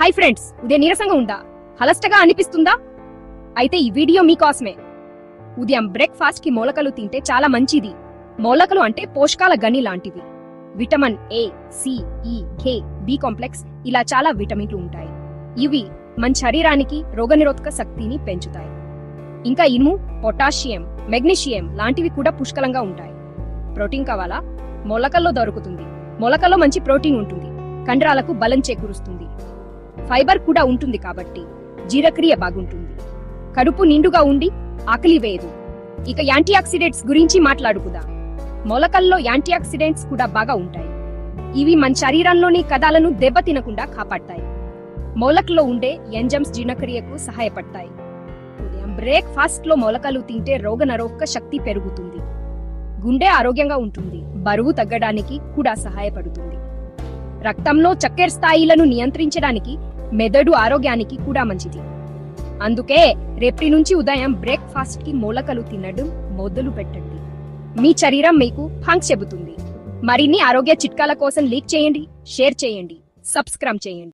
Hi friends, ఉదయం నీరసంగా ఉందా? హలస్టగా అనిపిస్తుందా? అయితే ఈ వీడియో మీకోసమే. ఉదయం బ్రేక్ఫాస్ట్ కి మొలకలు తింటే చాలా మంచిది. మొలకలు అంటే పోషకాల గని లాంటివి. విటమిన్ ఏ, సి, ఈ, కే, బి కాంప్లెక్స్ ఇలా చాలా విటమిన్లు ఉంటాయి. ఇవి మన శరీరానికి రోగనిరోధక శక్తిని పెంచుతాయి. ఇంకా ఇనుము, పొటాషియం, మెగ్నీషియం లాంటివి కూడా పుష్కలంగా ఉంటాయి. ప్రోటీన్ కావాలా? మొలకల్లో దొరుకుతుంది. మొలకల్లో మంచి ప్రోటీన్ ఉంటుంది. కండరాలకు బలం చేకూరుస్తుంది. ఫైబర్ కూడా ఉంటుంది కాబట్టి జీర్ణక్రియ బాగుంటుంది. కడుపు నిండుగా ఉండి ఆకలి వేయదు. ఇక యాంటీ ఆక్సిడెంట్స్ గురించి మాట్లాడుకుందాం. మొలకల్లో యాంటీ ఆక్సిడెంట్స్ కూడా బాగా ఉంటాయి. ఇవి మన శరీరంలోని కణాలను దెబ్బతినకుండా కాపాడతాయి. మొలకల్లో ఉండే ఎంజైమ్స్ జీర్ణక్రియకు సహాయపడతాయి. ఉదయం బ్రేక్ఫాస్ట్ లో మొలకలు తింటే రోగనిరోధక శక్తి పెరుగుతుంది. గుండె ఆరోగ్యంగా ఉంటుంది. బరువు తగ్గడానికి కూడా సహాయపడుతుంది. రక్తంలో చక్కెర స్థాయిలను నియంత్రించడానికి, మెదడు ఆరోగ్యానికి కూడా మంచిది. అందుకే రేపటి నుంచి ఉదయం బ్రేక్ఫాస్ట్ కి మొలకలు తినడం మొదలు పెట్టండి. మీ శరీరం మీకు థాంక్స్ చెబుతుంది. మరిన్ని ఆరోగ్య చిట్కాల కోసం లైక్ చేయండి, షేర్ చేయండి, సబ్స్క్రైబ్ చేయండి.